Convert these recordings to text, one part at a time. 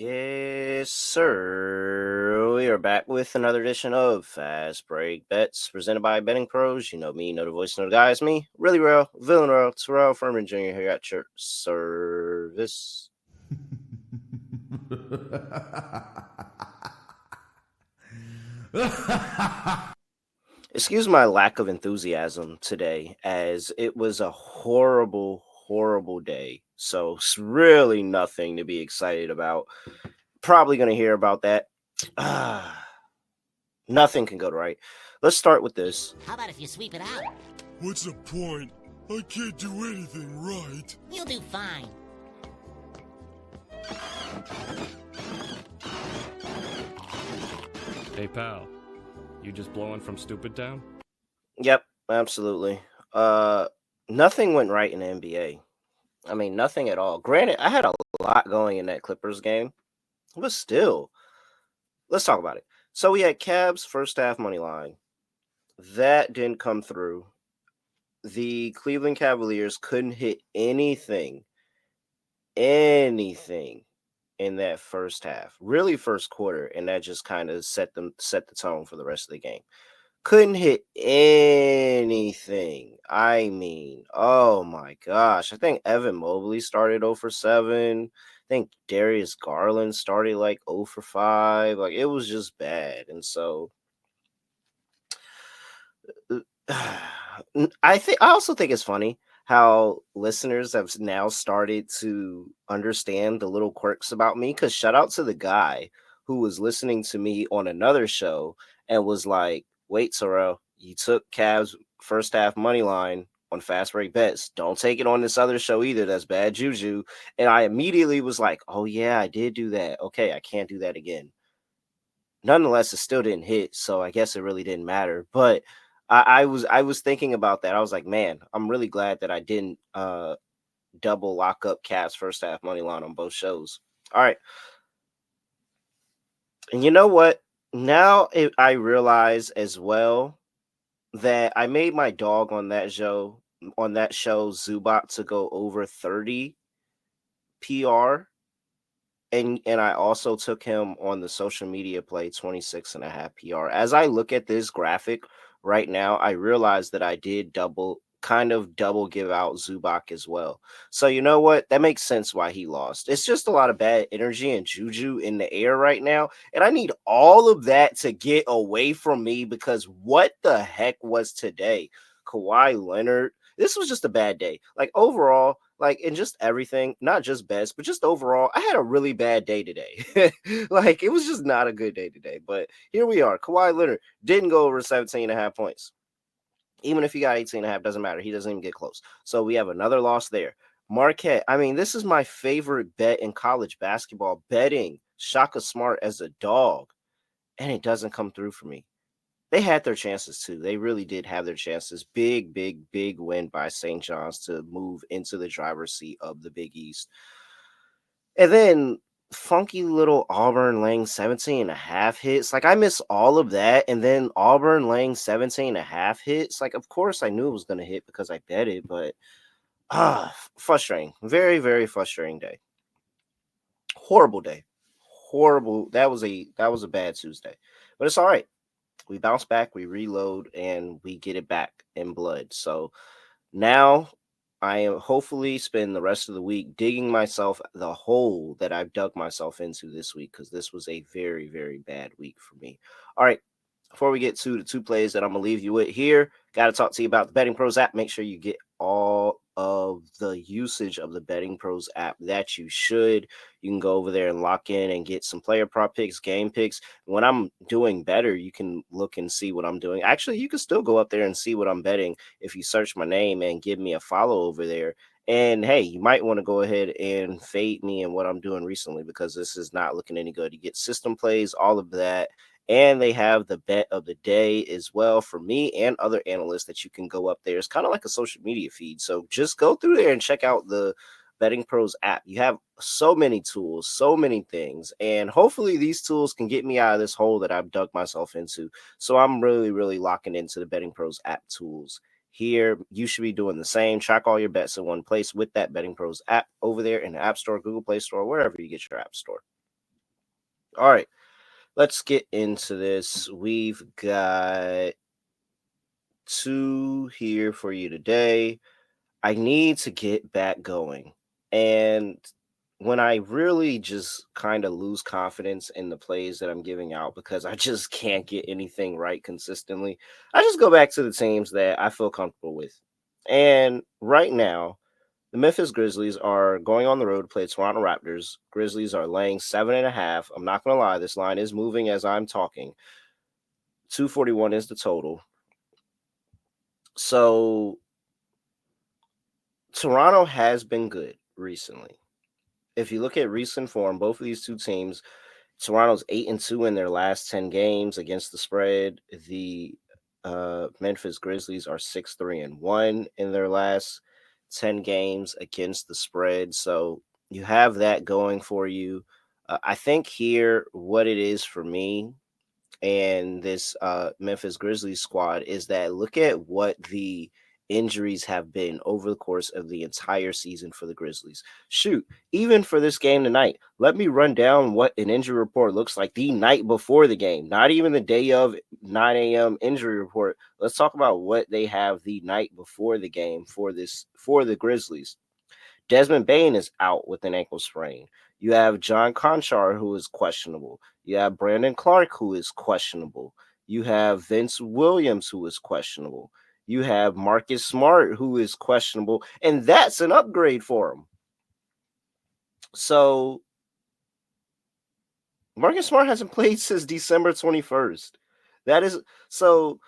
Yes, sir. We are back with another edition of Fast Break Bets presented by BettingPros. You know me, know the voice, know the guy. It's me, really real, villain real, Terrell Furman Jr. here at your service. Excuse my lack of enthusiasm today, as it was a horrible, horrible day. So it's really nothing to be excited about. Probably going to hear about that. Nothing can go right. Let's start with this. How about if you sweep it out? What's the point? I can't do anything right. You'll do fine. Hey pal, you just blowing from Stupid Town? Yep, absolutely. Nothing went right in the NBA. I mean, nothing at all. Granted, I had a lot going in that Clippers game, but still, let's talk about it. So we had Cavs first half money line. That didn't come through. The Cleveland Cavaliers couldn't hit anything in that first half, really first quarter, and that just kind of set the tone for the rest of the game. Couldn't hit anything. I mean, oh my gosh. I think Evan Mobley started 0 for 7. I think Darius Garland started like 0 for 5. Like, it was just bad. And so I also think it's funny how listeners have now started to understand the little quirks about me, because shout out to the guy who was listening to me on another show and was like, wait, Sorrel, you took Cavs first half money line on fast break bets. Don't take it on this other show either. That's bad juju. And I immediately was like, oh yeah, I did do that. Okay, I can't do that again. Nonetheless, it still didn't hit, so I guess it really didn't matter. But I was thinking about that. I was like, man, I'm really glad that I didn't double lock up Cavs first half money line on both shows. All right. And you know what? Now I realize as well that I made my dog on that show Zubat to go over 30 PR. And I also took him on the social media play 26.5 PR. As I look at this graphic right now, I realize that I did double give out Zubac as well. So you know what? That makes sense why he lost. It's just a lot of bad energy and juju in the air right now. And I need all of that to get away from me, because what the heck was today? Kawhi Leonard. This was just a bad day. Like, overall, like, in just everything, not just bets, but just overall, I had a really bad day today. Like, it was just not a good day today. But here we are. Kawhi Leonard didn't go over 17.5 points. Even if he got 18.5, doesn't matter. He doesn't even get close. So we have another loss there. Marquette. I mean, this is my favorite bet in college basketball, betting Shaka Smart as a dog, and it doesn't come through for me. They had their chances too. They really did have their chances. Big, big, big win by St. John's to move into the driver's seat of the Big East. And then funky little Auburn laying 17.5 hits. Like, I miss all of that. And then Auburn laying 17.5 hits. Like, of course I knew it was going to hit because I bet it, but frustrating. Very, very frustrating day. Horrible day. Horrible. That was a bad Tuesday. But it's all right. We bounce back, we reload, and we get it back in blood. So now I am hopefully spend the rest of the week digging myself the hole that I've dug myself into this week, because this was a very, very bad week for me. All right. Before we get to the two plays that I'm going to leave you with here, got to talk to you about the BettingPros app. Make sure you get all of the usage of the BettingPros app that you should. You can go over there and lock in and get some player prop picks, game picks. When I'm doing better, you can look and see what I'm doing. Actually, you can still go up there and see what I'm betting if you search my name and give me a follow over there. And hey, you might want to go ahead and fade me in what I'm doing recently, because this is not looking any good. You get system plays, all of that. And they have the bet of the day as well for me and other analysts that you can go up there. It's kind of like a social media feed. So just go through there and check out the Betting Pros app. You have so many tools, so many things. And hopefully these tools can get me out of this hole that I've dug myself into. So I'm really, really locking into the Betting Pros app tools here. You should be doing the same. Track all your bets in one place with that Betting Pros app over there in the App Store, Google Play Store, wherever you get your app store. All right, let's get into this. We've got two here for you today. I need to get back going. And when I really just kind of lose confidence in the plays that I'm giving out because I just can't get anything right consistently, I just go back to the teams that I feel comfortable with. And right now, the Memphis Grizzlies are going on the road to play Toronto Raptors. Grizzlies are laying 7.5. I'm not going to lie, this line is moving as I'm talking. 241 is the total. So Toronto has been good recently. If you look at recent form, both of these two teams, Toronto's 8-2 in their last 10 games against the spread. The Memphis Grizzlies are 6-3-1 in their last 10 games against the spread. So you have that going for you. I think here what it is for me and this Memphis Grizzlies squad is that look at what the injuries have been over the course of the entire season for the Grizzlies. Shoot, even for this game tonight, let me run down what an injury report looks like the night before the game, not even the day of 9 a.m. injury report. Let's talk about what they have the night before the game for the Grizzlies. Desmond Bain is out with an ankle sprain. You have John Conchar, who is questionable. You have Brandon Clark, who is questionable. You have Vince Williams, who is questionable. You have Marcus Smart, who is questionable. And that's an upgrade for him. So Marcus Smart hasn't played since December 21st. That is so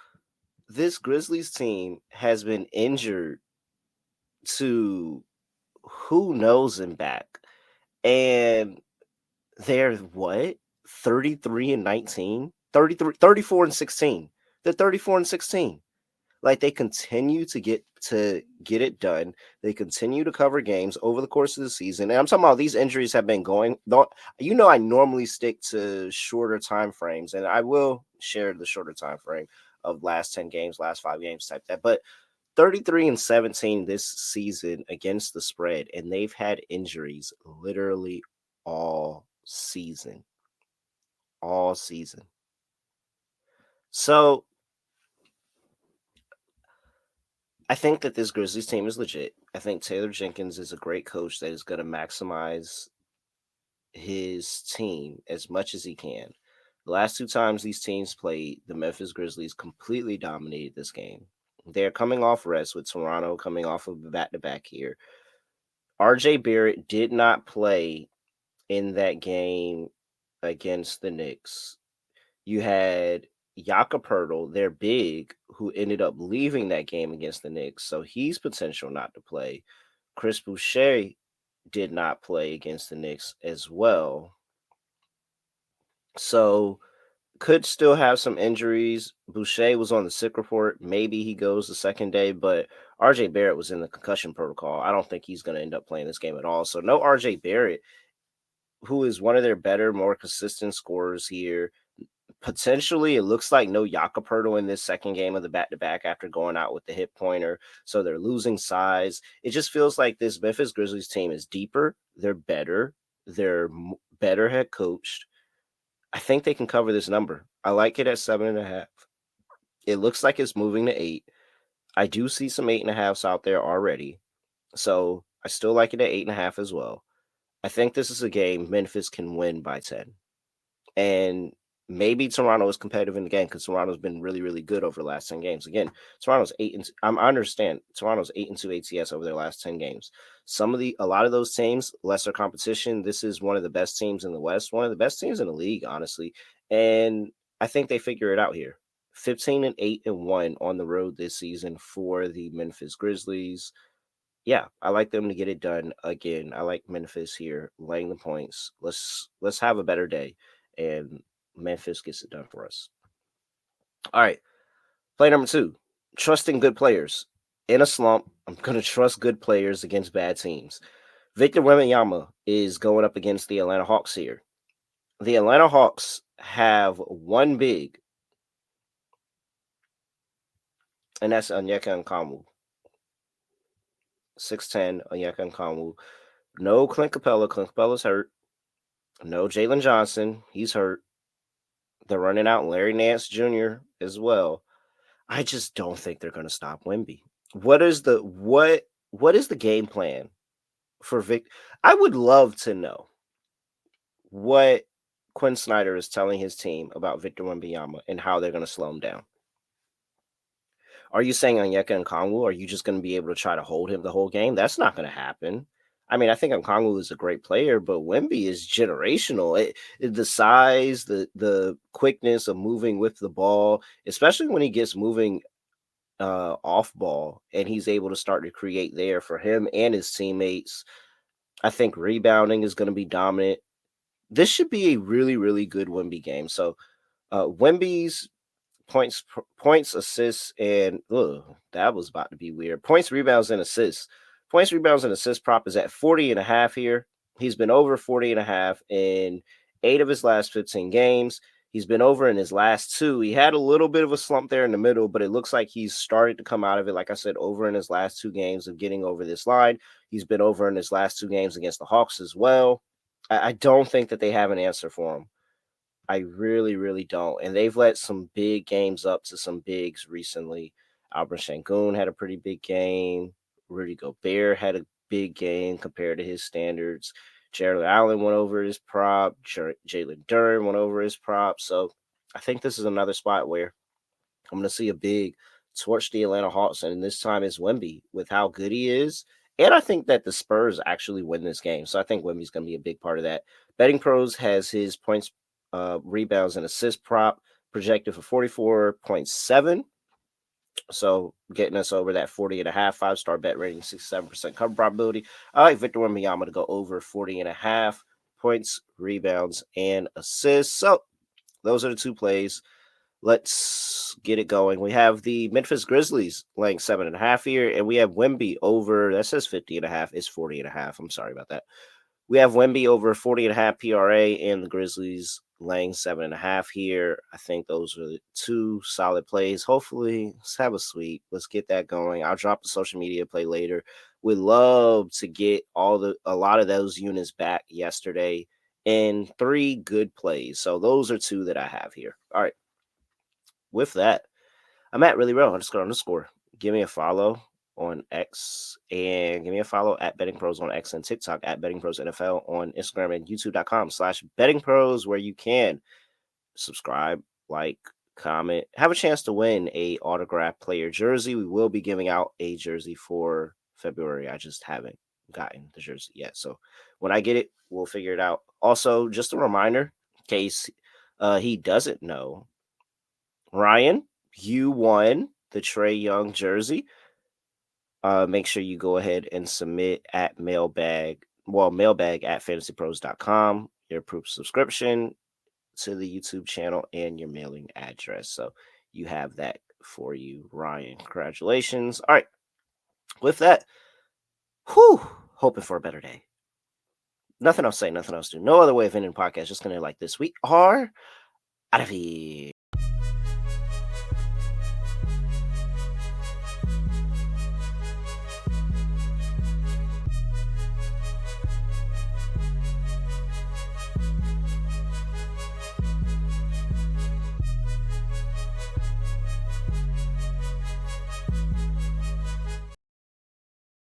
this Grizzlies team has been injured to who knows and back. And they're what? 33-19? 34-16. They're 34-16. Like they continue to get it done. They continue to cover games over the course of the season. And I'm talking about these injuries have been going. I normally stick to shorter time frames, and I will share the shorter time frame of last 10 games, last 5 games type that. But 33-17 this season against the spread, and they've had injuries literally all season. All season. So I think that this Grizzlies team is legit. I think Taylor Jenkins is a great coach that is going to maximize his team as much as he can. The last two times these teams played, the Memphis Grizzlies completely dominated this game. They're coming off rest with Toronto coming off of a back-to-back here. RJ Barrett did not play in that game against the Knicks. You had Jakob Poeltl, their big, who ended up leaving that game against the Knicks, so he's potential not to play. Chris Boucher did not play against the Knicks as well. So could still have some injuries. Boucher was on the sick report. Maybe he goes the second day, but RJ Barrett was in the concussion protocol. I don't think he's going to end up playing this game at all. So no RJ Barrett, who is one of their better, more consistent scorers here. Potentially, it looks like no Jakob Poeltl in this second game of the back-to-back after going out with the hip pointer. So they're losing size. It just feels like this Memphis Grizzlies team is deeper. They're better. They're better head coached. I think they can cover this number. I like it at 7.5. It looks like it's moving to 8. I do see some 8.5s out there already. So I still like it at 8.5 as well. I think this is a game Memphis can win by 10. And maybe Toronto is competitive in the game because Toronto's been really, really good over the last 10 games. Again, Toronto's 8 I understand Toronto's 8-2 ATS over their last 10 games. A lot of those teams, lesser competition. This is one of the best teams in the West, one of the best teams in the league, honestly. And I think they figure it out here. 15-8-1 on the road this season for the Memphis Grizzlies. Yeah, I like them to get it done again. I like Memphis here laying the points. Let's have a better day, and Memphis gets it done for us. All right, play number 2. Trusting good players in a slump. I'm gonna trust good players against bad teams. Victor Wembanyama is going up against the Atlanta Hawks here. The Atlanta Hawks have one big, and that's Onyeka Okongwu. 6'10", Onyeka Okongwu. No Clint Capella. Clint Capella's hurt. No Jalen Johnson. He's hurt. They're running out Larry Nance Jr. as well. I just don't think they're going to stop Wemby. What is the game plan for Vic? I would love to know what Quinn Snyder is telling his team about Victor Wembanyama and how they're going to slow him down. Are you saying Onyeka and Kongwu, are you just going to be able to try to hold him the whole game? That's not going to happen. I mean, I think Kongwu is a great player, but Wemby is generational. The size, the quickness of moving with the ball, especially when he gets moving off ball and he's able to start to create there for him and his teammates. I think rebounding is going to be dominant. This should be a really, really good Wemby game. So Wemby's points, assists, and that was about to be weird. Points, rebounds, and assists. Points, rebounds, and assist prop is at 40.5 here. He's been over 40.5 in 8 of his last 15 games. He's been over in his last 2. He had a little bit of a slump there in the middle, but it looks like he's started to come out of it. Like I said, over in his last 2 games of getting over this line. He's been over in his last 2 games against the Hawks as well. I don't think that they have an answer for him. I really, really don't. And they've let some big games up to some bigs recently. Albert Şengün had a pretty big game. Rudy Gobert had a big game compared to his standards. Jared Allen went over his prop. Jalen Duren went over his prop. So I think this is another spot where I'm going to see a big torch the Atlanta Hawks. And this time it's Wemby with how good he is. And I think that the Spurs actually win this game. So I think Wemby's going to be a big part of that. Betting Pros has his points, rebounds, and assist prop projected for 44.7. So getting us over that 40.5, 5-star bet rating, 67% cover probability. I like Victor Wembanyama to go over 40.5 points, rebounds, and assists. So those are the 2 plays. Let's get it going. We have the Memphis Grizzlies laying 7.5 here, and we have Wemby over. That says 50.5. It's 40.5. I'm sorry about that. We have Wemby over 40.5 PRA, and the Grizzlies laying 7.5 here. I think those are the 2 solid plays. Hopefully, let's have a sweep. Let's get that going. I'll drop the social media play later. We'd love to get a lot of those units back yesterday in 3 good plays. So those are 2 that I have here. All right. With that, I'm at really real __. Give me a follow on X and give me a follow at BettingPros on X and TikTok at BettingPros NFL on Instagram and YouTube.com/BettingPros, where you can subscribe, like, comment, have a chance to win a autographed player jersey. We will be giving out a jersey for February. I just haven't gotten the jersey yet. So when I get it, we'll figure it out. Also, just a reminder, in case he doesn't know, Ryan, you won the Trae Young jersey. Make sure you go ahead and submit at mailbag at fantasypros.com, your proof subscription to the YouTube channel and your mailing address. So you have that for you, Ryan. Congratulations. All right. With that, hoping for a better day. Nothing else to say, nothing else to do. No other way of ending the podcast. Just going to like this. We are out of here.